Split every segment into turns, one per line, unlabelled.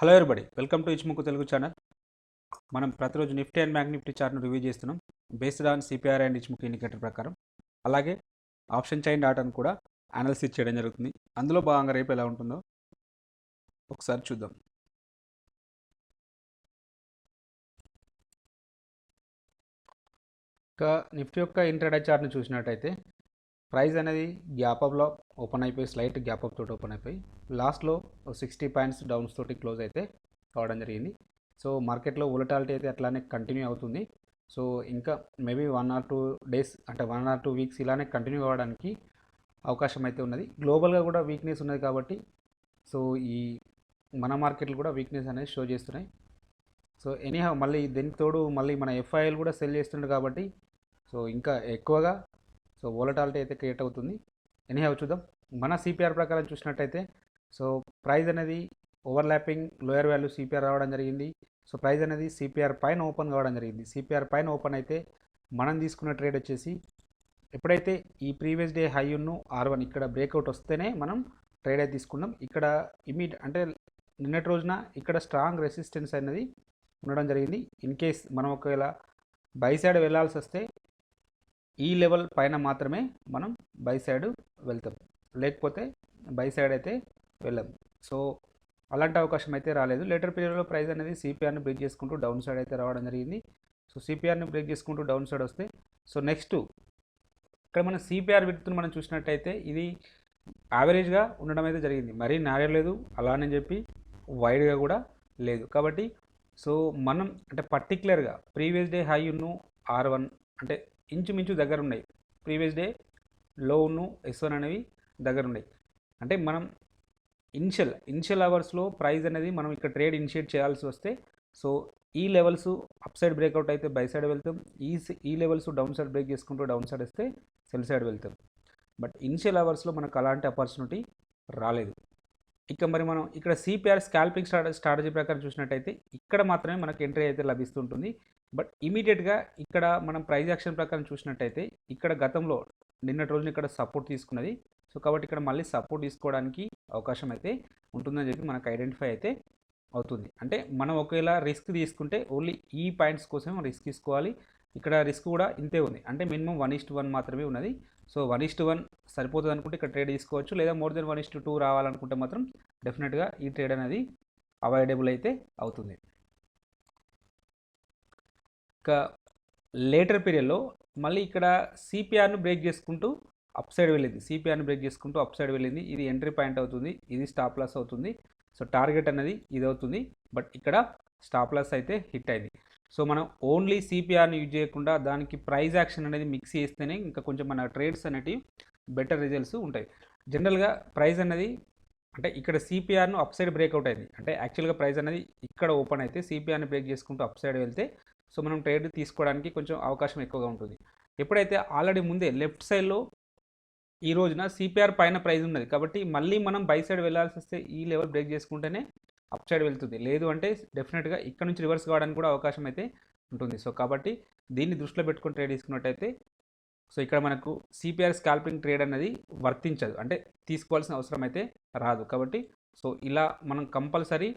Hello everybody, welcome to Ichimoku Telugu channel. మనం ప్రతిరోజు Nifty and bank Nifty చార్ట్ను review చేస్తున్నాం based on CPR and Ichimoku indicator ప్రకారం. అలాగే ఆప్షన్ చైన్ డాటాను కూడా అనాలిసిస్ చేయడం జరుగుతుంది. అందులో భాగంగా రేపు ఎలా ఉంటుందో ఒకసారి చూద్దాం. ఇంకా నిఫ్టీ యొక్క ఇంట్రాడే చార్ట్ను చూసినట్టయితే ప్రైస్ అనేది గ్యాప్ అప్లో ఓపెన్ అయిపోయి స్లైట్ గ్యాప్ అప్ తోటి ఓపెన్ అయిపోయి లాస్ట్లో 60 పాయింట్స్ డౌన్స్ తోటి క్లోజ్ అయితే కావడం జరిగింది. సో మార్కెట్లో వోలటాలిటీ అయితే అట్లానే కంటిన్యూ అవుతుంది. సో ఇంకా మేబీ 1 or 2 డేస్ అంటే 1 or 2 వీక్స్ ఇలానే కంటిన్యూ అవ్వడానికి అవకాశం అయితే ఉన్నది. గ్లోబల్గా కూడా వీక్నెస్ ఉన్నది కాబట్టి సో ఈ మన మార్కెట్లు కూడా వీక్నెస్ అనేది షో చేస్తున్నాయి. సో ఎనీహౌ మళ్ళీ దీనికి తోడు మళ్ళీ మన ఎఫ్ఐఎల్ కూడా సెల్ చేస్తుండే కాబట్టి సో ఇంకా ఎక్కువగా సో వోలటాలిటీ అయితే క్రియేట్ అవుతుంది. ఎనీహౌ చూద్దాం. మన సిపిఆర్ ప్రకారం చూసినట్టయితే సో ప్రైస్ అనేది ఓవర్లాపింగ్ లోయర్ వాల్యూ సిపిఆర్ రావడం జరిగింది. సో ప్రైస్ అనేది సిపిఆర్ పైన ఓపెన్ కావడం జరిగింది. సిపిఆర్ పైన ఓపెన్ అయితే మనం తీసుకున్న ట్రేడ్ వచ్చేసి ఎప్పుడైతే ఈ ప్రీవియస్ డే హై ఉన్న R1 ఇక్కడ బ్రేక్అవుట్ వస్తేనే మనం ట్రేడ్ అయితే తీసుకున్నాం. ఇక్కడ అంటే నిన్నటి రోజున ఇక్కడ స్ట్రాంగ్ రెసిస్టెన్స్ అనేది ఉండడం జరిగింది. ఇన్ కేస్ మనం ఒకవేళ బై సైడ్ వెళ్ళాల్సి వస్తే ఈ లెవెల్ పైన మాత్రమే మనం బై సైడ్ వెళ్తాం, లేకపోతే బై సైడ్ అయితే వెళ్ళాం. సో అలాంటి అవకాశం అయితే రాలేదు. లేటర్ పీరియడ్లో ప్రైస్ అనేది సిపిఆర్ని బ్రేక్ చేసుకుంటూ డౌన్ సైడ్ అయితే రావడం జరిగింది. సో సిపిఆర్ని బ్రేక్ చేసుకుంటూ డౌన్ సైడ్ వస్తే సో నెక్స్ట్ ఇక్కడ మన సిపిఆర్ విడ్త్ను మనం చూసినట్టయితే ఇది యావరేజ్గా ఉండడం అయితే జరిగింది. మరీ నారో లేదు, అలానే చెప్పి వైడ్గా కూడా లేదు. కాబట్టి సో మనం అంటే పర్టికులర్గా ప్రీవియస్ డే హై ఉన్న R1 అంటే ఇంచుమించు దగ్గర ఉన్నాయి, ప్రీవియస్ డే లో ఉన్న S1 అనేవి దగ్గర ఉన్నాయి. అంటే మనం ఇనిషియల్ అవర్స్లో ప్రైస్ అనేది మనం ఇక్కడ ట్రేడ్ ఇనిషియేట్ చేయాల్సి వస్తే సో ఈ లెవెల్స్ అప్ సైడ్ బ్రేక్అవుట్ అయితే బై సైడ్ వెళ్తాం, ఈ లెవెల్స్ డౌన్ సైడ్ బ్రేక్ చేసుకుంటూ డౌన్ సైడ్ వస్తే సెల్ సైడ్ వెళ్తాం. బట్ ఇనిషియల్ అవర్స్లో మనకు అలాంటి ఆపర్చునిటీ రాలేదు. ఇక మరి మనం ఇక్కడ సిపిఆర్ స్కాల్పింగ్ స్ట్రాటజీ ప్రకారం చూసినట్టయితే ఇక్కడ మాత్రమే మనకు ఎంట్రీ అయితే లభిస్తుంటుంది. బట్ ఇమీడియట్గా ఇక్కడ మనం ప్రైస్ యాక్షన్ ప్రకారం చూసినట్టయితే ఇక్కడ గతంలో నిన్నటి రోజున ఇక్కడ సపోర్ట్ తీసుకున్నది. సో కాబట్టి ఇక్కడ మళ్ళీ సపోర్ట్ తీసుకోవడానికి అవకాశం అయితే ఉంటుందని చెప్పి మనకు ఐడెంటిఫై అయితే అవుతుంది. అంటే మనం ఒకవేళ రిస్క్ తీసుకుంటే ఓన్లీ ఈ పాయింట్స్ కోసం రిస్క్ తీసుకోవాలి. ఇక్కడ రిస్క్ కూడా ఇంతే ఉంది, అంటే మినిమం 1:1 మాత్రమే ఉన్నది. సో 1:1 సరిపోతుంది అనుకుంటే ఇక్కడ ట్రేడ్ తీసుకోవచ్చు, లేదా మోర్ దెన్ 1:2 రావాలనుకుంటే మాత్రం డెఫినెట్గా ఈ ట్రేడ్ అనేది అవాయిడబుల్ అయితే అవుతుంది. ఇంకా లేటర్ పీరియడ్లో మళ్ళీ ఇక్కడ సిపిఆర్ను బ్రేక్ చేసుకుంటూ అప్ సైడ్ వెళ్ళింది. సిపిఆర్ని బ్రేక్ చేసుకుంటూ అప్ సైడ్ వెళ్ళింది. ఇది ఎంట్రీ పాయింట్ అవుతుంది, ఇది స్టాప్ లాస్ అవుతుంది. సో టార్గెట్ అనేది ఇది అవుతుంది. బట్ ఇక్కడ స్టాప్ లాస్ అయితే హిట్ అయింది. సో మనం ఓన్లీ సిపిఆర్ని యూజ్ చేయకుండా దానికి ప్రైస్ యాక్షన్ అనేది మిక్స్ చేస్తేనే ఇంకా కొంచెం మన ట్రేడ్స్ అనేటివి బెటర్ రిజల్ట్స్ ఉంటాయి. జనరల్గా ప్రైస్ అనేది అంటే ఇక్కడ సిపిఆర్ను అప్ సైడ్ బ్రేక్అవుట్ అయింది, అంటే యాక్చువల్గా ప్రైస్ అనేది ఇక్కడ ఓపెన్ అయితే సిపిఆర్ని బ్రేక్ చేసుకుంటూ అప్ సైడ్ వెళ్తే సో మనం ట్రేడ్ తీసుకోవడానికి కొంచెం అవకాశం ఎక్కువగా ఉంటుంది. ఎప్పుడైతే ఆల్రెడీ ముందే లెఫ్ట్ సైడ్లో ఈ రోజున సిపిఆర్ పైన ప్రైస్ ఉన్నది కాబట్టి మళ్ళీ మనం బై సైడ్ వెళ్ళాల్సి వస్తే ఈ లెవెల్ బ్రేక్ చేసుకుంటేనే అప్ సైడ్ వెళ్తుంది, లేదు అంటే డెఫినెట్గా ఇక్కడ నుంచి రివర్స్ కావడానికి కూడా అవకాశం అయితే ఉంటుంది. సో కాబట్టి దీన్ని దృష్టిలో పెట్టుకుని ట్రేడ్ తీసుకున్నట్టయితే సో ఇక్కడ మనకు సిపిఆర్ స్కాల్పింగ్ ట్రేడ్ అనేది వర్తించదు, అంటే తీసుకోవాల్సిన అవసరం అయితే రాదు. కాబట్టి సో ఇలా మనం కంపల్సరీ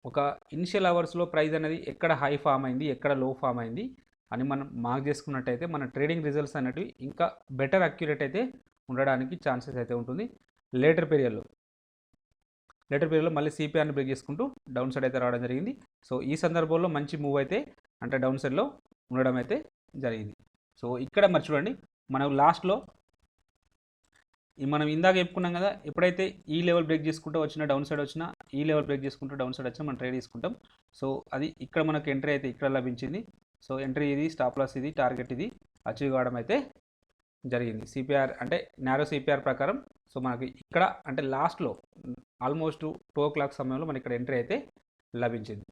ఒక ఇనిషియల్ అవర్స్లో ప్రైస్ అనేది ఎక్కడ హై ఫామ్ అయింది, ఎక్కడ లో ఫామ్ అయింది అని మనం మార్క్ చేసుకున్నట్టయితే మన ట్రేడింగ్ రిజల్ట్స్ అనేటివి ఇంకా బెటర్ అక్యురేట్ అయితే ఉండడానికి ఛాన్సెస్ అయితే ఉంటుంది. లేటర్ పీరియడ్లో మళ్ళీ సిపిఆర్ని బ్రేక్ చేసుకుంటూ డౌన్ సైడ్ అయితే రావడం జరిగింది. సో ఈ సందర్భంలో మంచి మూవ్ అయితే అంటే డౌన్ సైడ్లో ఉండడం అయితే జరిగింది. సో ఇక్కడ మరి చూడండి, మనం లాస్ట్లో మనం ఇందాక చెప్పుకున్నాం కదా, ఎప్పుడైతే ఈ లెవెల్ బ్రేక్ చేసుకుంటూ వచ్చినా డౌన్ సైడ్ వచ్చినా ఈ లెవెల్ బ్రేక్ చేసుకుంటూ డౌన్ సైడ్ వచ్చినా మనం ట్రేడ్ తీసుకుంటాం. సో అది ఇక్కడ మనకు ఎంట్రీ అయితే ఇక్కడ లభించింది. సో ఎంట్రీ ఇది, స్టాప్ లాస్ ఇది, టార్గెట్ ఇది అచీవ్ కావడం అయితే జరిగింది. సిపిఆర్ అంటే నారో సిపిఆర్ ప్రకారం సో మనకి ఇక్కడ అంటే లాస్ట్లో ఆల్మోస్ట్ 2 o'clock సమయంలో మనకి ఇక్కడ ఎంట్రీ అయితే లభించింది.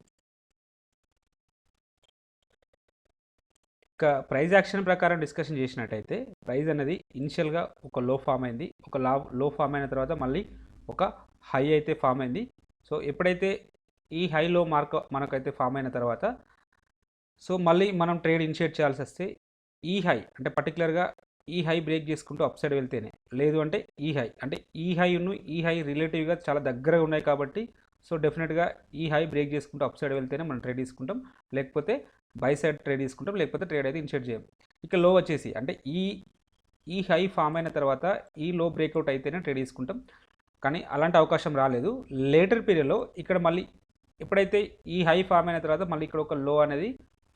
ఇక ప్రైస్ యాక్షన్ ప్రకారం డిస్కషన్ చేసినట్టయితే ప్రైస్ అనేది ఇనిషియల్గా ఒక లో ఫామ్ అయింది, ఒక లో ఫామ్ అయిన తర్వాత మళ్ళీ ఒక హై అయితే ఫామ్ అయింది. సో ఎప్పుడైతే ఈ హైలో మనకైతే ఫామ్ అయిన తర్వాత సో మళ్ళీ మనం ట్రేడ్ ఇనిషియేట్ చేయాల్సి వస్తే ఈ హై అంటే పర్టికులర్గా ఈ హై బ్రేక్ చేసుకుంటూ అప్ సైడ్ వెళ్తేనే, లేదు అంటే ఈ హై రిలేటివ్గా చాలా దగ్గరగా ఉన్నాయి కాబట్టి సో డెఫినెట్గా ఈ హై బ్రేక్ చేసుకుంటూ అప్ సైడ్ వెళ్తేనే మనం ట్రేడ్ తీసుకుంటాం, లేకపోతే బై సైడ్ ట్రేడ్ తీసుకుంటాం, లేకపోతే ట్రేడ్ అయితే ఇన్షియేట్ చేయం. ఇక లో వచ్చేసి అంటే ఈ హై ఫామ్ అయిన తర్వాత ఈ లో బ్రేక్అవుట్ అయితేనే ట్రేడ్ తీసుకుంటాం, కానీ అలాంటి అవకాశం రాలేదు. లేటర్ పీరియడ్లో ఇక్కడ మళ్ళీ ఎప్పుడైతే ఈ హై ఫామ్ అయిన తర్వాత మళ్ళీ ఇక్కడ ఒక లో అనేది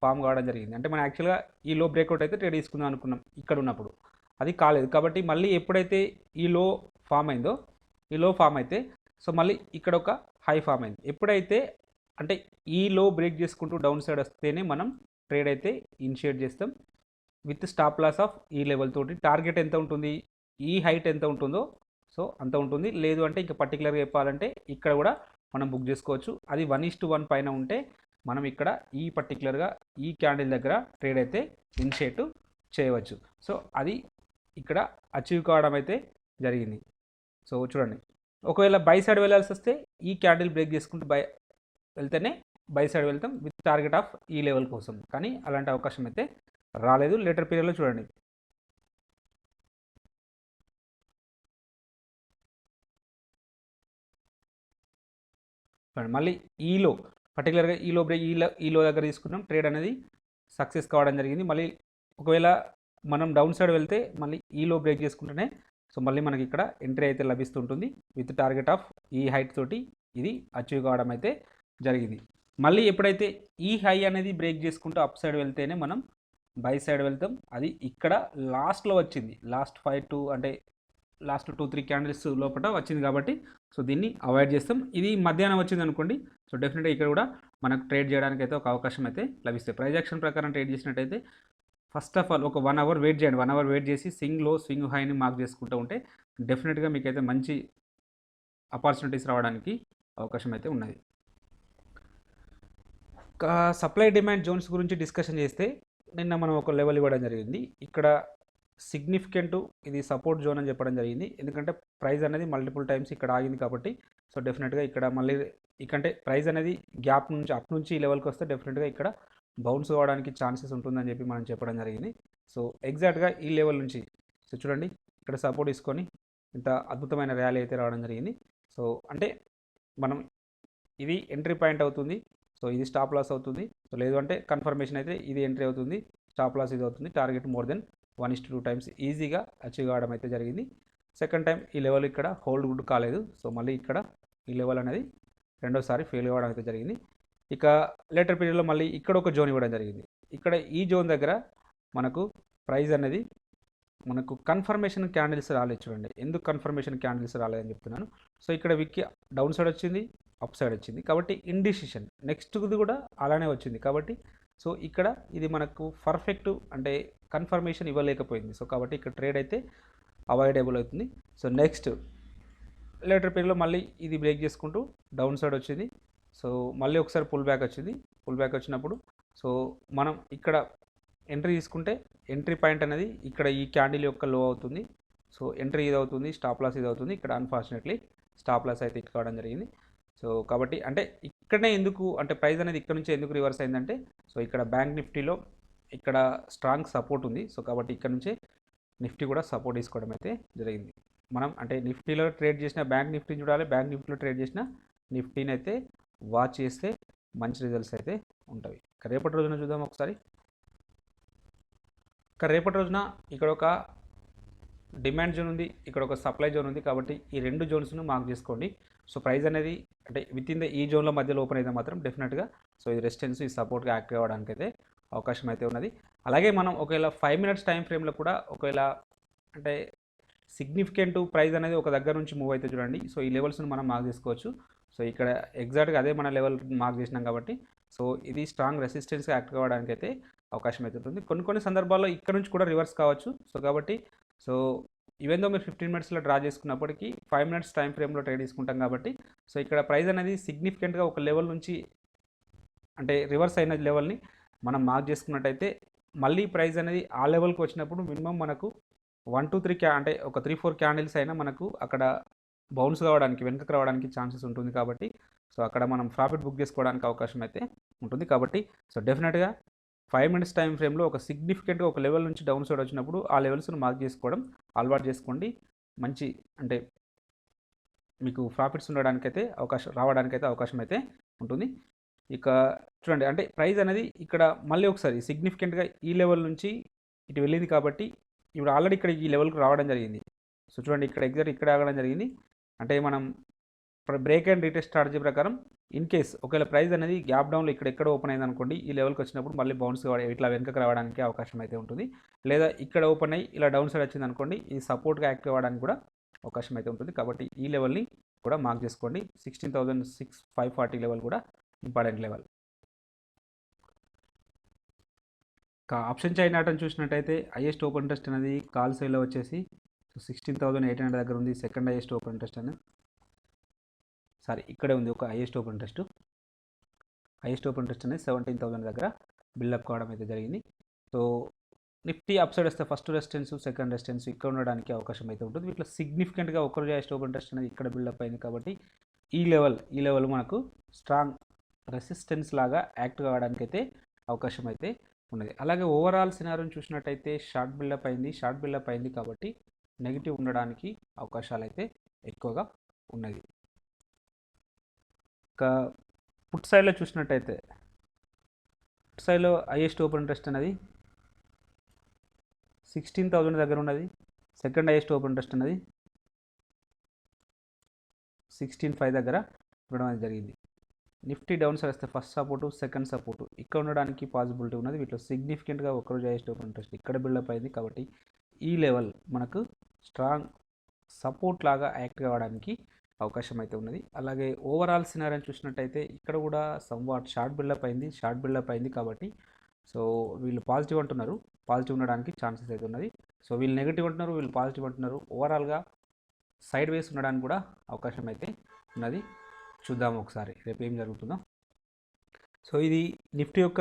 ఫామ్ కావడం జరిగింది. అంటే మనం యాక్చువల్గా ఈ లో బ్రేక్అవుట్ అయితే ట్రేడ్ తీసుకుందాం అనుకున్నాం ఇక్కడ ఉన్నప్పుడు, అది కాలేదు. కాబట్టి మళ్ళీ ఎప్పుడైతే ఈ లో ఫామ్ అయిందో, ఈ లో ఫామ్ అయితే సో మళ్ళీ ఇక్కడ ఒక హై ఫామ్ అయింది. ఎప్పుడైతే అంటే ఈ లో బ్రేక్ చేసుకుంటూ డౌన్ సైడ్ వస్తేనే మనం ట్రేడ్ అయితే ఇనిషియేట్ చేస్తాం విత్ స్టాప్ లాస్ ఆఫ్ ఈ లెవెల్ తోటి. టార్గెట్ ఎంత ఉంటుంది, ఈ హైట్ ఎంత ఉంటుందో సో అంత ఉంటుంది. లేదు అంటే ఇంకా పర్టికులర్గా చెప్పాలంటే ఇక్కడ కూడా మనం బుక్ చేసుకోవచ్చు. అది 1:1 పైన ఉంటే మనం ఇక్కడ ఈ పర్టికులర్గా ఈ క్యాండిల్ దగ్గర ట్రేడ్ అయితే ఇనిషియేట్ చేయవచ్చు. సో అది ఇక్కడ అచీవ్ కావడం అయితే జరిగింది. సో చూడండి, ఒకవేళ బై సైడ్ వెళ్ళాల్సి వస్తే ఈ క్యాండిల్ బ్రేక్ చేసుకుంటూ వెళ్తేనే బై సైడ్ వెళ్తాం విత్ టార్గెట్ ఆఫ్ ఈ లెవెల్ కోసం, కానీ అలాంటి అవకాశం అయితే రాలేదు. లేటర్ పీరియడ్లో చూడండి, మళ్ళీ ఈలో పర్టికులర్గా ఈలో బ్రేక్ ఈలో దగ్గర తీసుకున్నాం, ట్రేడ్ అనేది సక్సెస్ కావడం జరిగింది. మళ్ళీ ఒకవేళ మనం డౌన్ సైడ్ వెళ్తే మళ్ళీ ఈలో బ్రేక్ చేసుకుంటేనే సో మళ్ళీ మనకి ఇక్కడ ఎంట్రీ అయితే లభిస్తుంటుంది విత్ టార్గెట్ ఆఫ్ ఈ హైట్ తోటి ఇది అచీవ్ కావడం అయితే జరిగింది. మళ్ళీ ఎప్పుడైతే ఈ హై అనేది బ్రేక్ చేసుకుంటూ అప్ సైడ్ వెళ్తేనే మనం బై సైడ్ వెళ్తాం. అది ఇక్కడ లాస్ట్లో వచ్చింది, లాస్ట్ 2-3 క్యాండిల్స్ లోపల వచ్చింది కాబట్టి సో దీన్ని అవాయిడ్ చేస్తాం. ఇది మధ్యాహ్నం వచ్చింది అనుకోండి, సో డెఫినెట్గా ఇక్కడ కూడా మనకు ట్రేడ్ చేయడానికి అయితే ఒక అవకాశం అయితే లభిస్తుంది. ప్రైస్ యాక్షన్ ప్రకారం ట్రేడ్ చేసినట్టయితే ఫస్ట్ ఆఫ్ ఆల్ ఒక 1 అవర్ వెయిట్ చేయండి. 1 అవర్ వెయిట్ చేసి స్వింగ్ లో స్వింగ్ హైని మార్క్ చేసుకుంటూ ఉంటే డెఫినెట్గా మీకైతే మంచి ఆపర్చునిటీస్ రావడానికి అవకాశం అయితే ఉన్నది. సప్లై డిమాండ్ జోన్స్ గురించి డిస్కషన్ చేస్తే నిన్న మనం ఒక లెవెల్ ఇవ్వడం జరిగింది. ఇక్కడ సిగ్నిఫికెంట్ ఇది సపోర్ట్ జోన్ అని చెప్పడం జరిగింది, ఎందుకంటే ప్రైస్ అనేది మల్టిపుల్ టైమ్స్ ఇక్కడ ఆగింది కాబట్టి. సో డెఫినెట్గా ఇక్కడ మళ్ళీ ఇకంటే ప్రైస్ అనేది గ్యాప్ నుంచి అప్ నుంచి ఈ లెవెల్కి వస్తే డెఫినెట్గా ఇక్కడ బౌన్స్ అవ్వడానికి ఛాన్సెస్ ఉంటుందని చెప్పి మనం చెప్పడం జరిగింది. సో ఎగ్జాక్ట్గా ఈ లెవెల్ నుంచి సో చూడండి, ఇక్కడ సపోర్ట్ తీసుకొని ఇంత అద్భుతమైన ర్యాలీ అయితే రావడం జరిగింది. సో అంటే మనం ఇది ఎంట్రీ పాయింట్ అవుతుంది, సో ఇది స్టాప్ లాస్ అవుతుంది. సో లేదు అంటే కన్ఫర్మేషన్ అయితే ఇది ఎంట్రీ అవుతుంది, స్టాప్ లాస్ ఇది అవుతుంది. టార్గెట్ మోర్ దెన్ 1:2 టైమ్స్ ఈజీగా అచీవ్ కావడం అయితే జరిగింది. సెకండ్ టైం ఈ లెవెల్ ఇక్కడ హోల్డ్ గుడ్ కాలేదు, సో మళ్ళీ ఇక్కడ ఈ లెవెల్ అనేది రెండోసారి ఫెయిల్ అవ్వడం అయితే జరిగింది. ఇక లేటర్ పీరియడ్లో మళ్ళీ ఇక్కడ ఒక జోన్ ఇవ్వడం జరిగింది. ఇక్కడ ఈ జోన్ దగ్గర మనకు ప్రైస్ అనేది మనకు కన్ఫర్మేషన్ క్యాండిల్స్ రాలేదు. చూడండి ఎందుకు కన్ఫర్మేషన్ క్యాండిల్స్ రాలేదని చెప్తున్నాను. సో ఇక్కడ విక్కి డౌన్ సైడ్ వచ్చింది, అప్ సైడ్ వచ్చింది కాబట్టి ఇండిసిషన్. నెక్స్ట్ది కూడా అలానే వచ్చింది కాబట్టి సో ఇక్కడ ఇది మనకు పర్ఫెక్ట్ అంటే కన్ఫర్మేషన్ ఇవ్వలేకపోయింది. సో కాబట్టి ఇక్కడ ట్రేడ్ అయితే అవాయిడబుల్ అవుతుంది. సో నెక్స్ట్ లేటర్ పీరియడ్లో మళ్ళీ ఇది బ్రేక్ చేసుకుంటూ డౌన్ సైడ్ వచ్చింది. సో మళ్ళీ ఒకసారి పుల్ బ్యాక్ వచ్చింది. పుల్ బ్యాక్ వచ్చినప్పుడు సో మనం ఇక్కడ ఎంట్రీ తీసుకుంటే ఎంట్రీ పాయింట్ అనేది ఇక్కడ ఈ క్యాండిల్ యొక్క లో అవుతుంది. సో ఎంట్రీ ఇది అవుతుంది, స్టాప్ లాస్ ఇది అవుతుంది. ఇక్కడ అన్ఫార్చునేట్లీ స్టాప్ లాస్ అయితే ఇక్కడ కావడం జరిగింది. సో కాబట్టి అంటే ఇక్కడనే ఎందుకు అంటే ప్రైస్ అనేది ఇక్కడ నుంచి ఎందుకు రివర్స్ అయిందంటే సో ఇక్కడ బ్యాంక్ నిఫ్టీలో ఇక్కడ స్ట్రాంగ్ సపోర్ట్ ఉంది. సో కాబట్టి ఇక్కడ నుంచే నిఫ్టీ కూడా సపోర్ట్ తీసుకోవడం అయితే జరిగింది. మనం అంటే నిఫ్టీలో ట్రేడ్ చేసిన బ్యాంక్ నిఫ్టీని చూడాలి, బ్యాంక్ నిఫ్టీలో ట్రేడ్ చేసిన నిఫ్టీని అయితే వాచ్ చేస్తే మంచి రిజల్ట్స్ అయితే ఉంటాయి. రేపటి రోజున చూద్దాం ఒకసారి. రేపటి రోజున ఇక్కడ ఒక డిమాండ్ జోన్ ఉంది, ఇక్కడ ఒక సప్లై జోన్ ఉంది కాబట్టి ఈ రెండు జోన్స్ను మార్క్ చేసుకోండి. సో ప్రైస్ అనేది అంటే విత్ ఇన్ ద ఈ జోన్లో మధ్యలో ఓపెన్ అయితే మాత్రం డెఫినెట్గా సో ఇది రెసిస్టెన్స్ ఈ సపోర్ట్గా యాక్టివ్ అవ్వడానికి అయితే అవకాశం అయితే ఉన్నది. అలాగే మనం ఒకవేళ 5 మినిట్స్ టైం ఫ్రేమ్లో కూడా ఒకవేళ అంటే సిగ్నిఫికెంట్ ప్రైస్ అనేది ఒక దగ్గర నుంచి మూవ్ అయితే చూడండి. సో ఈ లెవెల్స్ని మనం మార్క్ చేసుకోవచ్చు. సో ఇక్కడ ఎగ్జాక్ట్గా అదే మన లెవెల్ మార్క్ చేసినాం కాబట్టి సో ఇది స్ట్రాంగ్ రెసిస్టెన్స్గా యాక్టివ్ అవ్వడానికి అయితే అవకాశం అయితే ఉంటుంది. కొన్ని సందర్భాల్లో ఇక్కడ నుంచి కూడా రివర్స్ కావచ్చు. సో కాబట్టి సో ఈవెన్ దో మీరు 15 మినిట్స్లో డ్రా చేసుకున్నప్పటికీ 5 మినిట్స్ టైం ఫ్రేమ్లో ట్రేడ్ తీసుకుంటాం కాబట్టి సో ఇక్కడ ప్రైస్ అనేది సిగ్నిఫికెంట్గా ఒక లెవెల్ నుంచి అంటే రివర్స్ అయిన లెవెల్ని మనం మార్క్ చేసుకున్నట్టయితే మళ్ళీ ప్రైస్ అనేది ఆ లెవెల్కి వచ్చినప్పుడు మినిమం మనకు 1-2-3 అంటే ఒక 3-4 క్యాండిల్స్ అయినా మనకు అక్కడ బౌన్స్ కావడానికి వెనుకకు రావడానికి ఛాన్సెస్ ఉంటుంది కాబట్టి సో అక్కడ మనం ప్రాఫిట్ బుక్ చేసుకోవడానికి అవకాశం అయితే ఉంటుంది. కాబట్టి సో డెఫినెట్గా 5 మినిట్స్ టైం ఫ్రేమ్లో ఒక సిగ్నిఫికెంట్గా ఒక లెవెల్ నుంచి డౌన్ సైడ్ వచ్చినప్పుడు ఆ లెవెల్స్ను మార్క్ చేసుకోవడం అలవాటు చేసుకోండి. మంచి అంటే మీకు ప్రాఫిట్స్ ఉండడానికైతే రావడానికైతే అవకాశం అయితే ఉంటుంది. ఇక చూడండి, అంటే ప్రైస్ అనేది ఇక్కడ మళ్ళీ ఒకసారి సిగ్నిఫికెంట్గా ఈ లెవెల్ నుంచి ఇటు వెళ్ళింది కాబట్టి ఇప్పుడు ఆల్రెడీ ఇక్కడ ఈ లెవెల్కి రావడం జరిగింది. సో చూడండి, ఇక్కడ ఎగ్జాక్ట్ ఇక్కడ ఆగడం జరిగింది. అంటే మనం బ్రేక్ అండ్ రీటెస్ట్ స్ట్రాటజీ ప్రకారం ఇన్ కేస్ ఒకవేళ ప్రైస్ అనేది గ్యాప్ డౌన్లో ఇక్కడ ఓపెన్ అయింది అనుకోండి, ఈ లెవెల్కి వచ్చినప్పుడు మళ్ళీ బౌన్స్ ఇట్లా వెనకకి రావడానికి అవకాశం అయితే ఉంటుంది. లేదా ఇక్కడ ఓపెన్ అయ్యి ఇలా డౌన్ సైడ్ వచ్చింది అనుకోండి, ఈ సపోర్ట్గా యాక్టివ్ అవ్వడానికి కూడా అవకాశం అయితే ఉంటుంది. కాబట్టి ఈ లెవెల్ని కూడా మార్క్ చేసుకోండి. 16,540 లెవెల్ కూడా ఇంపార్టెంట్ లెవెల్. ఆప్షన్ చైన్ ఆటను చూసినట్టయితే హైయెస్ట్ ఓపెన్ ఇంట్రెస్ట్ అనేది కాల్ సైడ్లో వచ్చేసి 16,800 దగ్గర ఉంది. సెకండ్ హైయెస్ట్ ఓపెన్ ఇంట్రెస్ట్ అనేది ఇక్కడే ఉంది. ఒక హైయెస్ట్ ఓపెన్ ఇంట్రెస్ట్ అనేది 17,000 దగ్గర బిల్డప్ కావడం అయితే జరిగింది. సో నిఫ్టీ అప్ సైడ్ వస్తే ఫస్ట్ రెసిస్టెన్స్, సెకండ్ రెసిస్టెన్స్ ఇక్కడ ఉండడానికి అవకాశం అయితే ఉంటుంది. ఇట్లా సిగ్నిఫికెంట్గా ఒకరోజు హైయెస్ట్ ఓపెన్ ఇంట్రెస్ట్ అనేది ఇక్కడ బిల్డప్ అయింది కాబట్టి ఈ లెవెల్ మనకు స్ట్రాంగ్ రెసిస్టెన్స్ లాగా యాక్ట్ కావడానికి అయితే అవకాశం అయితే ఉన్నది. అలాగే ఓవరాల్ సినారియోని చూసినట్టయితే షార్ట్ బిల్డప్ అయింది కాబట్టి నెగిటివ్ ఉండడానికి అవకాశాలు అయితే ఎక్కువగా ఉన్నది. ఇంకా పుట్ సైడ్లో చూసినట్టయితే పుట్ సైడ్లో హైయెస్ట్ ఓపెన్ ఇంట్రెస్ట్ అనేది 16,000 దగ్గర ఉన్నది. సెకండ్ హైయెస్ట్ ఓపెన్ ఇంట్రెస్ట్ అనేది 16,500 దగ్గర ఉండడం అనేది జరిగింది. నిఫ్టీ డౌన్ సైడ్ వస్తే ఫస్ట్ సపోర్టు, సెకండ్ సపోర్టు ఇక్కడ ఉండడానికి పాసిబిలిటీ ఉన్నది. వీటిలో సిగ్నిఫికెంట్గా ఒకరోజు హైయెస్ట్ ఓపెన్ ఇంట్రెస్ట్ ఇక్కడ బిల్డప్ అయింది కాబట్టి ఈ లెవెల్ మనకు స్ట్రాంగ్ సపోర్ట్ లాగా యాక్ట్ కావడానికి అవకాశం అయితే ఉన్నది. అలాగే ఓవరాల్ సినారియోని చూసినట్టయితే ఇక్కడ కూడా సంవాట్ షార్ట్ బిల్డప్ అయింది కాబట్టి సో వీళ్ళు పాజిటివ్ అంటున్నారు, పాజిటివ్ ఉండడానికి ఛాన్సెస్ అయితే ఉన్నది. సో వీళ్ళు నెగిటివ్ అంటున్నారు, వీళ్ళు పాజిటివ్ అంటున్నారు. ఓవరాల్గా సైడ్ వేస్ ఉండడానికి కూడా అవకాశం అయితే ఉన్నది. చూద్దాం ఒకసారి రేపు ఏం జరుగుతుందో. సో ఇది నిఫ్టీ యొక్క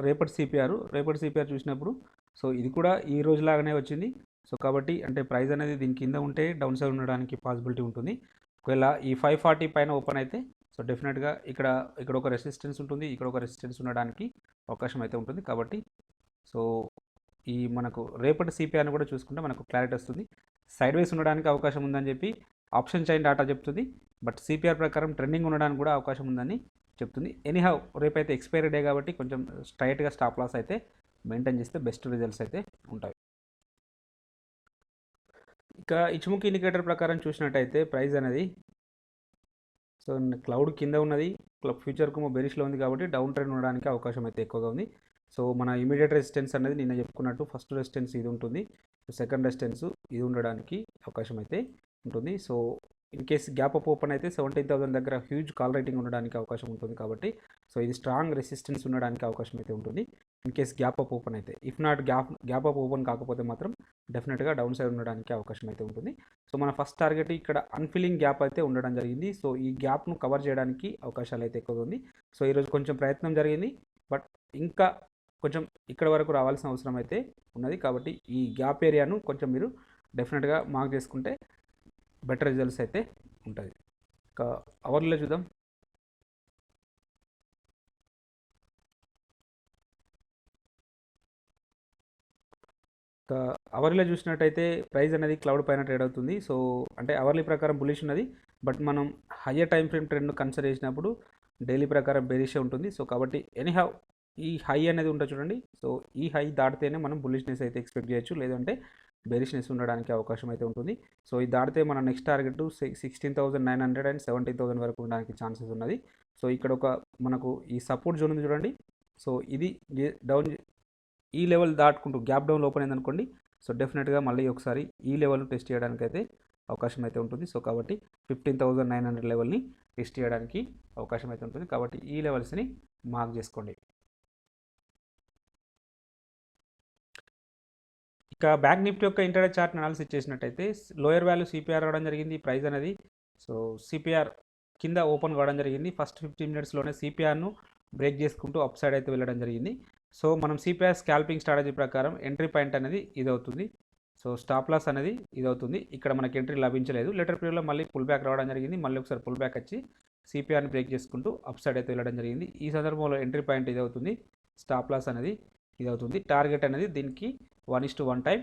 రేపటి సిపిఆర్ చూసినప్పుడు సో ఇది కూడా ఈ రోజు లాగానే వచ్చింది. సో కాబట్టి అంటే ప్రైస్ అనేది దీని కింద ఉంటే డౌన్ సైడ్ ఉండడానికి పాసిబిలిటీ ఉంటుంది. ఒకవేళ ఈ 540 పైన ఓపెన్ అయితే సో డెఫినెట్గా ఇక్కడ ఒక రెసిస్టెన్స్ ఉంటుంది, ఇక్కడ ఒక రెసిస్టెన్స్ ఉండడానికి అవకాశం అయితే ఉంటుంది. కాబట్టి సో ఈ మనకు రేపటి సిపిఆర్ని కూడా చూసుకుంటే మనకు క్లారిటీ వస్తుంది. సైడ్ వేస్ ఉండడానికి అవకాశం ఉందని చెప్పి ఆప్షన్ చైన్ డాటా చెప్తుంది. బట్ సిపిఆర్ ప్రకారం ట్రెండింగ్ ఉండడానికి కూడా అవకాశం ఉందని చెప్తుంది. ఎనీహౌ రేపైతే ఎక్స్పైరీ డే కాబట్టి కొంచెం స్ట్రైట్గా స్టాప్ లాస్ అయితే మెయింటైన్ చేస్తే బెస్ట్ రిజల్ట్స్ అయితే ఉంటాయి. ఇక ఇచ్చుముఖి ఇండికేటర్ ప్రకారం చూసినట్టయితే ప్రైస్ అనేది సో క్లౌడ్ కింద ఉన్నది, ఫ్యూచర్కు బెరిష్లో ఉంది కాబట్టి డౌన్ ట్రెండ్ ఉండడానికి అవకాశం అయితే ఎక్కువగా ఉంది. సో మన ఇమీడియట్ రెసిస్టెన్స్ అనేది నిన్న చెప్పుకున్నట్టు ఫస్ట్ రెసిస్టెన్స్ ఇది ఉంటుంది, సెకండ్ రెసిస్టెన్స్ ఇది ఉండడానికి అవకాశం అయితే ఉంటుంది. So in case gap up open అయితే 17,000 దగ్గర హ్యూజ్ కాల్ రైటింగ్ ఉండడానికి అవకాశం ఉంటుంది కాబట్టి సో ఇది స్ట్రాంగ్ రెసిస్టెన్స్ ఉండడానికి అవకాశం అయితే ఉంటుంది in case gap up open అయితే. If not gap up open కాకపోతే మాత్రం డెఫినెట్గా డౌన్ సైడ్ ఉండడానికి అవకాశం అయితే ఉంటుంది. సో మన ఫస్ట్ టార్గెట్ ఇక్కడ అన్ఫిల్లింగ్ గ్యాప్ అయితే ఉండడం జరిగింది. సో ఈ గ్యాప్ను కవర్ చేయడానికి అవకాశాలు అయితే ఎక్కువగా ఉంది. సో ఈరోజు కొంచెం ప్రయత్నం జరిగింది, బట్ ఇంకా కొంచెం ఇక్కడ వరకు రావాల్సిన అవసరం అయితే ఉన్నది. కాబట్టి ఈ గ్యాప్ ఏరియాను కొంచెం మీరు డెఫినెట్గా మార్క్ చేసుకుంటే బెటర్ రిజల్ట్స్ అయితే ఉంటుంది. ఇంకా అవర్లో చూద్దాం. అవర్లీలో చూసినట్టయితే ప్రైస్ అనేది క్లౌడ్ పైన ట్రేడ్ అవుతుంది. సో అంటే అవర్లీ ప్రకారం బులిష్ ఉన్నది, బట్ మనం higher time frame trend consider చేసినప్పుడు డైలీ ప్రకారం బెరిషే ఉంటుంది. సో కాబట్టి ఎనీహౌ ఈ హై అనేది ఉంటుంది చూడండి. సో ఈ హై దాటితేనే మనం బులిష్నెస్ అయితే ఎక్స్పెక్ట్ చేయొచ్చు, లేదంటే బెరిష్నెస్ ఉండడానికి అవకాశం అయితే ఉంటుంది. సో ఇది దాటితే మన నెక్స్ట్ టార్గెట్ 16,900 అండ్ 17,000 వరకు ఉండడానికి ఛాన్సెస్ ఉన్నది. సో ఇక్కడ ఒక మనకు ఈ సపోర్ట్ జోన్ ఉంది చూడండి. సో ఇది డౌన్ ఈ లెవెల్ దాటుకుంటూ గ్యాప్ డౌన్ ఓపెన్ అయింది అనుకోండి. సో డెఫినెట్గా మళ్ళీ ఒకసారి ఈ లెవెల్ టెస్ట్ చేయడానికి అయితే అవకాశం అయితే ఉంటుంది. సో కాబట్టి 15,900 లెవెల్ని టెస్ట్ చేయడానికి అవకాశం అయితే ఉంటుంది. కాబట్టి ఈ లెవెల్స్ని మార్క్ చేసుకోండి. ఇక బ్యాంక్ నిఫ్టీ యొక్క ఇంటర్డే చార్ట్ అనాలిసిస్ చేసినట్టయితే లోయర్ వాల్యూ సిపిఆర్ రావడం జరిగింది. ప్రైస్ అనేది సో సిపిఆర్ కింద ఓపెన్ కావడం జరిగింది. ఫస్ట్ 15 మినిట్స్లోనే సిపిఆర్ను బ్రేక్ చేసుకుంటూ అప్ సైడ్ అయితే వెళ్ళడం జరిగింది. సో మనం సిపిఆర్ స్కాల్పింగ్ స్ట్రాటజీ ప్రకారం ఎంట్రీ పాయింట్ అనేది ఇది అవుతుంది. సో స్టాప్ లాస్ అనేది ఇది అవుతుంది. ఇక్కడ మనకి ఎంట్రీ లభించలేదు. లేటర్ పీరియడ్లో మళ్ళీ పుల్ బ్యాక్ రావడం జరిగింది. మళ్ళీ ఒకసారి పుల్ బ్యాక్ వచ్చి సిపిఆర్ని బ్రేక్ చేసుకుంటూ అప్ సైడ్ అయితే వెళ్ళడం జరిగింది. ఈ సందర్భంలో ఎంట్రీ పాయింట్ ఇది అవుతుంది, స్టాప్ లాస్ అనేది ఇది అవుతుంది, టార్గెట్ అనేది దీనికి 1:1 టైం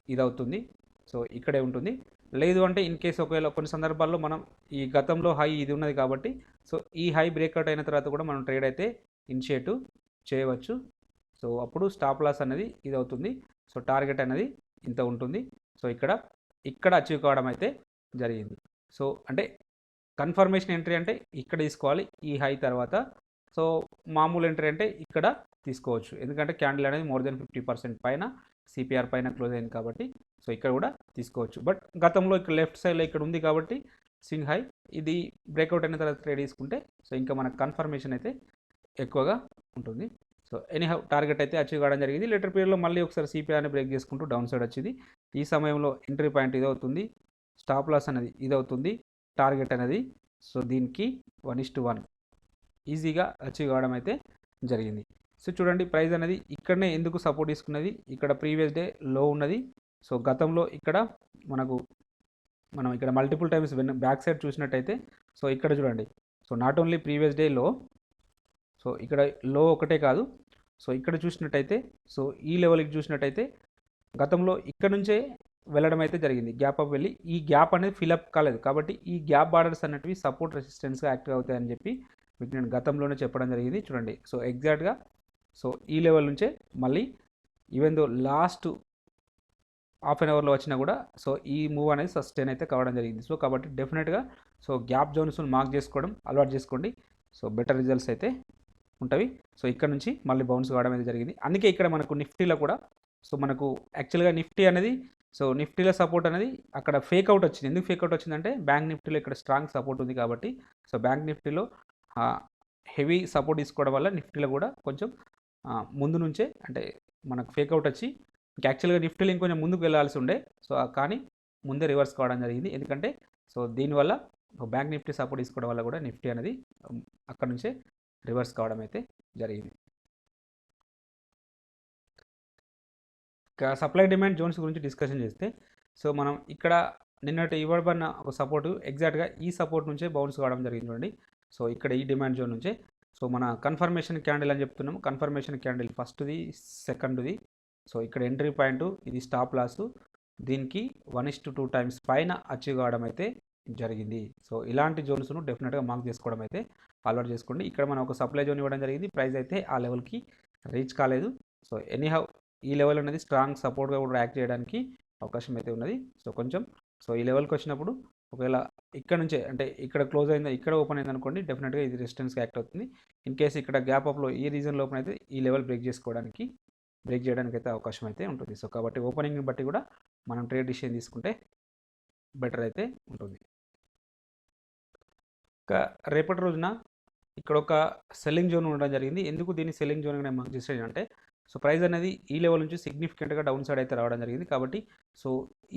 ఇది అవుతుంది. సో ఇక్కడే ఉంటుంది. లేదు అంటే ఇన్ కేస్ ఒకవేళ కొన్ని సందర్భాల్లో మనం ఈ గతంలో హై ఇది ఉన్నది కాబట్టి సో ఈ హై బ్రేక్అవుట్ అయిన తర్వాత కూడా మనం ట్రేడ్ అయితే ఇనిషియేట్ చేయవచ్చు. సో అప్పుడు స్టాప్ లాస్ అనేది ఇది అవుతుంది. సో టార్గెట్ అనేది ఇంత ఉంటుంది. సో ఇక్కడ అచీవ్ కావడం అయితే జరిగింది. సో అంటే కన్ఫర్మేషన్ ఎంట్రీ అంటే ఇక్కడ తీసుకోవాలి ఈ హై తర్వాత. సో మామూలు ఎంట్రీ అంటే ఇక్కడ తీసుకోవచ్చు, ఎందుకంటే క్యాండిల్ అనేది మోర్ దెన్ 50% పైన సిపిఆర్ పైన క్లోజ్ అయింది కాబట్టి సో ఇక్కడ కూడా తీసుకోవచ్చు. బట్ గతంలో ఇక్కడ లెఫ్ట్ సైడ్లో ఇక్కడ ఉంది కాబట్టి స్వింగ్ హై ఇది బ్రేక్అవుట్ అయిన తర్వాత ట్రేడ్ తీసుకుంటే సో ఇంకా మనకు కన్ఫర్మేషన్ అయితే ఎక్కువగా ఉంటుంది. సో ఎనీహౌ టార్గెట్ అయితే అచీవ్ కావడం జరిగింది. లేటర్ పీరియడ్లో మళ్ళీ ఒకసారి సిపిఆర్ని బ్రేక్ చేసుకుంటూ డౌన్ సైడ్ వచ్చింది. ఈ సమయంలో ఎంట్రీ పాయింట్ ఇది అవుతుంది, స్టాప్ లాస్ అనేది ఇది అవుతుంది, టార్గెట్ అనేది సో దీనికి 1:1 ఈజీగా అచీవ్ కావడం అయితే జరిగింది. సో చూడండి ప్రైస్ అనేది ఇక్కడనే ఎందుకు సపోర్ట్ తీసుకున్నది, ఇక్కడ ప్రీవియస్ డే లో ఉన్నది. సో గతంలో ఇక్కడ మనం ఇక్కడ మల్టిపుల్ టైమ్స్ బ్యాక్ సైడ్ చూసినట్టయితే సో ఇక్కడ చూడండి. So not only previous day లో, సో ఇక్కడ లో ఒకటే కాదు, సో ఇక్కడ చూసినట్టయితే సో ఈ లెవెల్కి చూసినట్టయితే గతంలో ఇక్కడ నుంచే వెళ్ళడం అయితే జరిగింది, గ్యాప్ అప్ వెళ్ళి ఈ గ్యాప్ అనేది ఫిలప్ కాలేదు కాబట్టి ఈ గ్యాప్ బార్డర్స్ అనేటివి సపోర్ట్ రెసిస్టెన్స్గా యాక్టివ్ అవుతాయని చెప్పి మీకు నేను గతంలోనే చెప్పడం జరిగింది. చూడండి సో ఎగ్జాక్ట్గా సో ఈ లెవెల్ నుంచే మళ్ళీ even though last half an అవర్లో వచ్చినా కూడా సో ఈ మూవ్ అనేది సస్టైన్ అయితే కావడం జరిగింది. సో కాబట్టి డెఫినెట్గా సో గ్యాప్ జోన్స్ మార్క్ చేసుకోవడం అలవాటు చేసుకోండి. సో బెటర్ రిజల్ట్స్ అయితే ఉంటవి. సో ఇక్కడ నుంచి మళ్ళీ బౌన్స్ కావడం అనేది జరిగింది. అందుకే ఇక్కడ మనకు నిఫ్టీలో కూడా సో మనకు యాక్చువల్గా నిఫ్టీ అనేది సో నిఫ్టీలో సపోర్ట్ అనేది అక్కడ ఫేక్ అవుట్ వచ్చింది. ఎందుకు ఫేక్ అవుట్ వచ్చిందంటే బ్యాంక్ నిఫ్టీలో ఇక్కడ స్ట్రాంగ్ సపోర్ట్ ఉంది కాబట్టి సో బ్యాంక్ నిఫ్టీలో హెవీ సపోర్ట్ తీసుకోవడం వల్ల నిఫ్టీలో కూడా కొంచెం ముందు నుంచే అంటే మనకు ఫేక్ అవుట్ వచ్చి యాక్చువల్గా నిఫ్టీలో ఇంకొంచెం ముందుకు వెళ్ళాల్సి ఉండే సో కానీ ముందే రివర్స్ కావడం జరిగింది. ఎందుకంటే సో దీనివల్ల బ్యాంక్ నిఫ్టీ సపోర్ట్ తీసుకోవడం వల్ల కూడా నిఫ్టీ అనేది అక్కడ నుంచే రివర్స్ కావడం అయితే జరిగింది. సప్లై డిమాండ్ జోన్స్ గురించి డిస్కషన్ చేస్తే సో మనం ఇక్కడ నిన్నటి ఇవ్వబడిన ఒక సపోర్టు ఎగ్జాక్ట్గా ఈ సపోర్ట్ నుంచే బౌన్స్ కావడం జరిగింది చూడండి. సో ఇక్కడ ఈ డిమాండ్ జోన్ నుంచే సో మన కన్ఫర్మేషన్ క్యాండిల్ అని చెప్తున్నాం. కన్ఫర్మేషన్ క్యాండిల్ ఫస్ట్ది సెకండ్ది సో ఇక్కడ ఎంట్రీ పాయింట్ ఇది స్టాప్ లాసు దీనికి 1:2 టైమ్స్ పైన అచీవ్ కావడం అయితే జరిగింది. సో ఇలాంటి జోన్స్ను డెఫినెట్గా మార్క్ చేసుకోవడం అయితే అలవాటు చేసుకోండి. ఇక్కడ మనం ఒక సప్లై జోన్ ఇవ్వడం జరిగింది, ప్రైస్ అయితే ఆ లెవెల్కి రీచ్ కాలేదు. సో ఎనీహౌ ఈ లెవెల్ అనేది స్ట్రాంగ్ సపోర్ట్గా కూడా యాక్ట్ చేయడానికి అవకాశం అయితే ఉన్నది. సో కొంచెం సో ఈ లెవెల్కి వచ్చినప్పుడు ఒకవేళ ఇక్కడ నుంచే అంటే ఇక్కడ క్లోజ్ అయిందా ఇక్కడ ఓపెన్ అయింది అనుకోండి, డెఫినెట్గా ఇది రెసిస్టెన్స్గా యాక్ట్ అవుతుంది. ఇన్ కేసు ఇక్కడ గ్యాప్ అప్లో ఈ రీజన్లో ఓపెన్ అయితే ఈ లెవెల్ బ్రేక్ చేయడానికి అయితే అవకాశం అయితే ఉంటుంది. సో కాబట్టి ఓపెనింగ్ని బట్టి కూడా మనం ట్రేడ్ డిసిషన్ తీసుకుంటే బెటర్ అయితే ఉంటుంది. ఇంకా రేపటి రోజున ఇక్కడ ఒక సెల్లింగ్ జోన్ ఉండడం జరిగింది. ఎందుకు దీన్ని సెల్లింగ్ జోన్గా మార్క్ చేసేది అంటే సో ప్రైస్ అనేది ఈ లెవెల్ నుంచి సిగ్నిఫికెంట్గా డౌన్ సైడ్ అయితే రావడం జరిగింది కాబట్టి సో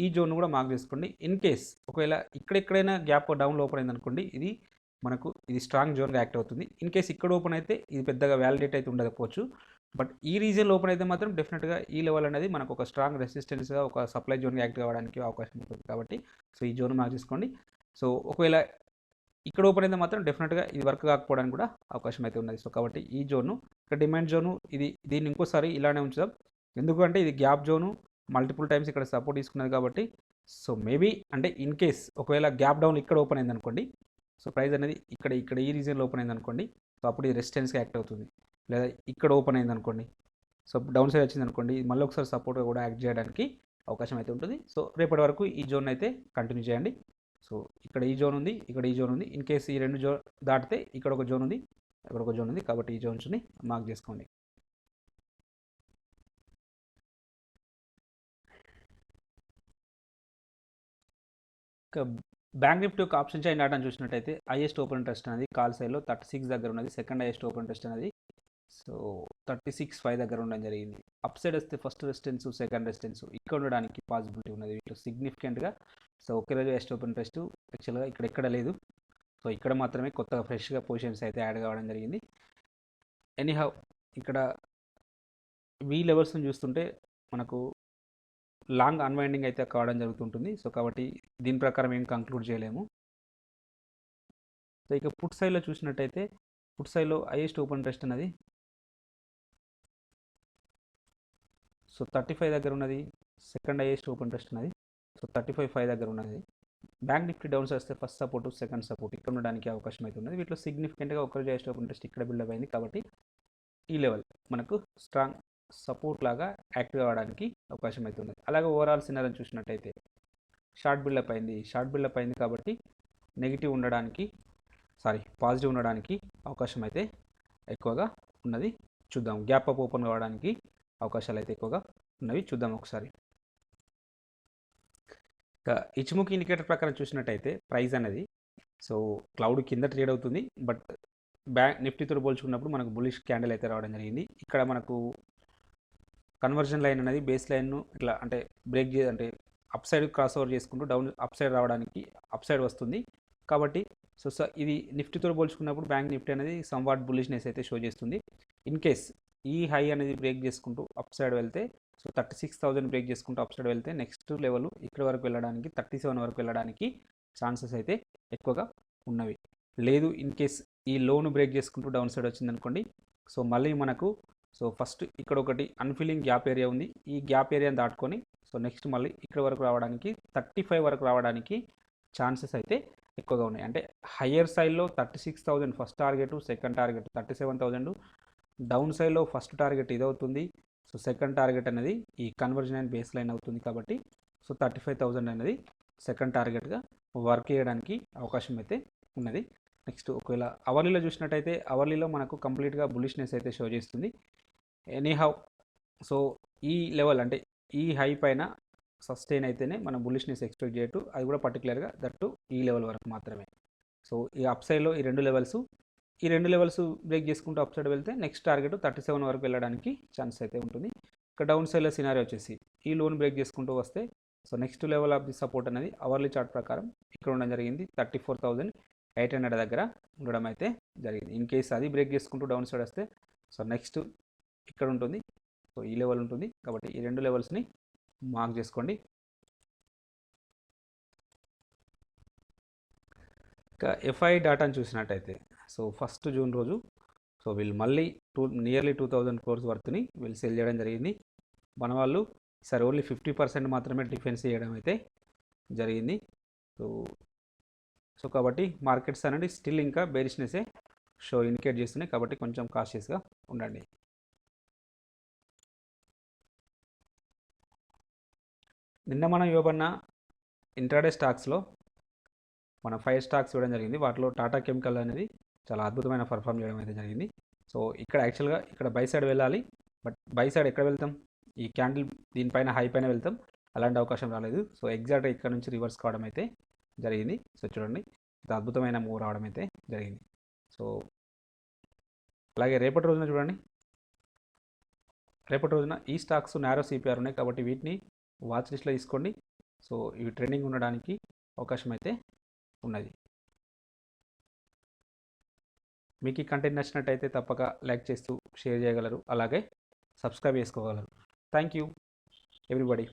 ఈ జోన్ కూడా మార్క్ చేసుకోండి. ఇన్ కేస్ ఒకవేళ ఎక్కడైనా గ్యాప్ డౌన్లో ఓపెన్ అయింది అనుకోండి, ఇది స్ట్రాంగ్ జోన్గా యాక్ట్ అవుతుంది. ఇన్ కేస్ ఇక్కడ ఓపెన్ అయితే ఇది పెద్దగా వ్యాలిడేట్ అయితే ఉండకపోవచ్చు, బట్ ఈ రీజియన్లో ఓపెన్ అయితే మాత్రం డెఫినెట్గా ఈ లెవెల్ అనేది మనకు ఒక స్ట్రాంగ్ రెసిస్టెన్స్గా ఒక సప్లై జోన్గా యాక్ట్ కావడానికి అవకాశం ఉంటుంది కాబట్టి సో ఈ జోన్ మార్క్ చేసుకోండి. సో ఒకవేళ ఇక్కడ ఓపెన్ అయితే మాత్రం డెఫినెట్గా ఇది వర్క్ కాకపోవడానికి కూడా అవకాశం అయితే ఉన్నది. సో కాబట్టి ఈ జోను ఇక్కడ డిమాండ్ జోను దీన్ని ఇంకోసారి ఇలానే ఉంచుదాం, ఎందుకంటే ఇది గ్యాప్ జోను మల్టిపుల్ టైమ్స్ ఇక్కడ సపోర్ట్ తీసుకున్నది కాబట్టి సో మేబీ అంటే ఇన్ కేస్ ఒకవేళ గ్యాప్ డౌన్ ఇక్కడ ఓపెన్ అయింది అనుకోండి, సో ప్రైస్ అనేది ఇక్కడ ఈ రీజియన్లో ఓపెన్ అయింది అనుకోండి, సో అప్పుడు ఇది రెసిస్టెన్స్గా యాక్ట్ అవుతుంది. లేదా ఇక్కడ ఓపెన్ అయింది అనుకోండి, సో డౌన్ సైడ్ వచ్చింది అనుకోండి, మళ్ళీ ఒకసారి సపోర్ట్గా కూడా యాక్ట్ చేయడానికి అవకాశం అయితే ఉంటుంది. సో రేపటి వరకు ఈ జోన్ అయితే కంటిన్యూ చేయండి. సో ఇక్కడ ఈ జోన్ ఉంది, ఇక్కడ ఈ జోన్ ఉంది. ఇన్ కేసు ఈ రెండు జోన్ దాటితే ఇక్కడ ఒక జోన్ ఉంది, ఇక్కడ ఒక జోన్ ఉంది, కాబట్టి ఈ జోన్స్ని మార్క్ చేసుకోండి. బ్యాంక్ నిఫ్టీ యొక్క ఆప్షన్ చైన్ డేటాను చూసినట్టయితే హైయెస్ట్ ఓపెన్ ఇంట్రెస్ట్ అనేది కాల్ సైడ్లో 36 దగ్గర ఉన్నది. సెకండ్ హైయెస్ట్ ఓపెన్ ఇంట్రెస్ట్ అనేది సో 36.5 దగ్గర ఉండడం జరిగింది. అప్ సైడ్ వస్తే ఫస్ట్ రెసిస్టెన్స్ సెకండ్ రెసిస్టెన్స్ ఇక్కడ ఉండడానికి పాసిబిలిటీ ఉన్నది వీటిలో సిగ్నిఫికెంట్గా. సో ఒకే రోజు హైయెస్ట్ ఓపెన్ ఇంట్రెస్ట్ యాక్చువల్గా ఇక్కడ లేదు, సో ఇక్కడ మాత్రమే కొత్తగా ఫ్రెష్గా పొజిషన్స్ అయితే యాడ్ కావడం జరిగింది. ఎనీహౌ ఇక్కడ వీ లెవెల్స్ని చూస్తుంటే మనకు లాంగ్ అన్వైండింగ్ అయితే కావడం జరుగుతుంటుంది. సో కాబట్టి దీని ప్రకారం ఏం కంక్లూడ్ చేయలేము. సో ఇక పుట్ సైడ్లో చూసినట్టయితే పుట్ సైడ్లో హైయెస్ట్ ఓపెన్ ఇంట్రెస్ట్ అనేది సో 35 దగ్గర ఉన్నది. సెకండ్ హైయెస్ట్ ఓపెన్ ఇంట్రెస్ట్ ఉన్నది సో 35.5 దగ్గర ఉన్నది. బ్యాంక్ నిఫ్టీ డౌన్ సైడ్ వస్తే ఫస్ట్ సపోర్ట్, సెకండ్ సపోర్ట్ ఇక్కడ ఉండడానికి అవకాశం అయితే ఉన్నది. వీటిలో సిగ్నిఫికెంట్గా ఒకరు చేసే స్టాప్ ఇంట్రెస్ట్ ఇక్కడ బిల్డప్ అయింది కాబట్టి ఈ లెవెల్ మనకు స్ట్రాంగ్ సపోర్ట్ లాగా యాక్టివ్ అవ్వడానికి అవకాశం అయితే ఉన్నది. అలాగే ఓవరాల్ సినారీ చూసినట్టయితే షార్ట్ బిల్డప్ అయింది కాబట్టి నెగిటివ్ ఉండడానికి పాజిటివ్ ఉండడానికి అవకాశం అయితే ఎక్కువగా ఉన్నది. చూద్దాం. గ్యాప్ అప్ ఓపెన్ కావడానికి అవకాశాలు అయితే ఎక్కువగా ఉన్నవి. చూద్దాం ఒకసారి. ఇక ఇచిముఖి ఇండికేటర్ ప్రకారం చూసినట్టయితే ప్రైస్ అనేది సో క్లౌడ్ కింద ట్రేడ్ అవుతుంది. బట్ బ్యాంక్ నిఫ్టీతో పోల్చుకున్నప్పుడు మనకు బులిష్ క్యాండిల్ అయితే రావడం జరిగింది. ఇక్కడ మనకు కన్వర్జన్ లైన్ అనేది బేస్ లైన్ను ఇట్లా అంటే బ్రేక్ అంటే అప్ సైడ్ క్రాస్ ఓవర్ చేసుకుంటూ డౌన్ అప్ సైడ్ రావడానికి అప్ సైడ్ వస్తుంది. కాబట్టి సో ఇది నిఫ్టీతో పోల్చుకున్నప్పుడు బ్యాంక్ నిఫ్టీ అనేది సంవాట్ బులిష్నెస్ అయితే షో చేస్తుంది. ఇన్ కేస్ ఈ హై అనేది బ్రేక్ చేసుకుంటూ అప్ సైడ్ వెళ్తే సో 36,000 బ్రేక్ చేసుకుంటూ అప్ సైడ్ వెళ్తే నెక్స్ట్ లెవెల్ ఇక్కడ వరకు వెళ్ళడానికి 37 వరకు వెళ్ళడానికి ఛాన్సెస్ అయితే ఎక్కువగా ఉన్నవి. లేదు ఇన్ కేస్ ఈ లోను బ్రేక్ చేసుకుంటూ డౌన్ సైడ్ వచ్చిందనుకోండి, సో మళ్ళీ మనకు సో ఫస్ట్ ఇక్కడ ఒకటి అన్ఫిల్లింగ్ గ్యాప్ ఏరియా ఉంది. ఈ గ్యాప్ ఏరియాని దాటుకొని సో నెక్స్ట్ మళ్ళీ ఇక్కడ వరకు రావడానికి 35 వరకు రావడానికి ఛాన్సెస్ అయితే ఎక్కువగా ఉన్నాయి. అంటే హయ్యర్ సైడ్లో 36,000 first target, second target 37,000, down సైడ్లో ఫస్ట్ టార్గెట్ ఇది అవుతుంది. సో సెకండ్ టార్గెట్ అనేది ఈ కన్వర్జన్ అండ్ బేస్ లైన్ అవుతుంది కాబట్టి సో 35,000 అనేది సెకండ్ టార్గెట్గా వర్క్ చేయడానికి అవకాశం అయితే ఉన్నది. నెక్స్ట్ ఒకవేళ అవర్లీలో చూసినట్టయితే అవర్లీలో మనకు కంప్లీట్గా బులిష్నెస్ అయితే షో చేస్తుంది. ఎనీహౌ సో ఈ లెవెల్ అంటే ఈ హై పైన సస్టైన్ అయితేనే మనం బులిష్నెస్ ఎక్స్పెక్ట్ చేయొచ్చు. అది కూడా పర్టికులర్గా దట్టు ఈ లెవెల్ వరకు మాత్రమే. సో ఈ అప్ సైడ్లో ఈ రెండు లెవెల్స్ బ్రేక్ చేసుకుంటూ అప్ సైడ్ వెళ్తే నెక్స్ట్ టార్గెట్ 37 వరకు వెళ్ళడానికి ఛాన్స్ అయితే ఉంటుంది. ఇక్కడ డౌన్ సైడ్లో సినారీ వచ్చేసి ఈ లోన్ బ్రేక్ చేసుకుంటూ వస్తే so next level of the support అనేది అవర్లీ చార్ట్ ప్రకారం ఇక్కడ ఉండడం జరిగింది. 34,800 దగ్గర ఉండడం అయితే జరిగింది. ఇన్ కేస్ అది బ్రేక్ చేసుకుంటూ డౌన్ సైడ్ వస్తే సో నెక్స్ట్ ఇక్కడ ఉంటుంది. సో ఈ లెవెల్ ఉంటుంది కాబట్టి ఈ రెండు లెవెల్స్ని మార్క్ చేసుకోండి. ఇక ఎఫ్ఐ డాటాను చూసినట్టయితే సో ఫస్ట్ జూన్ రోజు సో వీళ్ళు మళ్ళీ నియర్లీ 2,000 crores వర్త్ని వీళ్ళు సెల్ చేయడం జరిగింది. మన వాళ్ళు ఈసారి ఓన్లీ 50% మాత్రమే డిఫెన్స్ చేయడం అయితే జరిగింది. సో కాబట్టి మార్కెట్స్ అనేది స్టిల్ ఇంకా బేరిష్నెసే షో ఇండికేట్ చేస్తున్నాయి కాబట్టి కొంచెం కాషియస్గా ఉండండి. నిన్న మనం ఇవ్వబడిన ఇంట్రాడే స్టాక్స్లో మన 5 స్టాక్స్ ఇవ్వడం జరిగింది. వాటిలో టాటా కెమికల్ అనేది చాలా అద్భుతమైన పర్ఫామ్ చేయడం అయితే జరిగింది. సో ఇక్కడ యాక్చువల్గా ఇక్కడ బై సైడ్ వెళ్ళాలి, బట్ బై సైడ్ ఎక్కడ వెళ్తాం, ఈ క్యాండిల్ దీనిపైన హై పైన వెళ్తాం, అలాంటి అవకాశం రాలేదు. సో ఎగ్జాక్ట్గా ఇక్కడ నుంచి రివర్స్ కావడం అయితే జరిగింది. సో చూడండి ఇంత అద్భుతమైన మూవ్ రావడం అయితే జరిగింది. సో అలాగే రేపటి రోజున చూడండి, రేపటి రోజున ఈ స్టాక్స్ నారో సిపిఆర్ ఉన్నాయి కాబట్టి వీటిని వాచ్ లిస్ట్లో తీసుకోండి. సో ఇవి ట్రెండింగ్ ఉండడానికి అవకాశం అయితే ఉన్నది. మీకు ఈ కంటెంట్ నచ్చినట్టయితే తప్పక లైక్ చేస్తూ షేర్ చేయగలరు, అలాగే సబ్స్క్రైబ్ చేసుకోగలరు. Thank you everybody.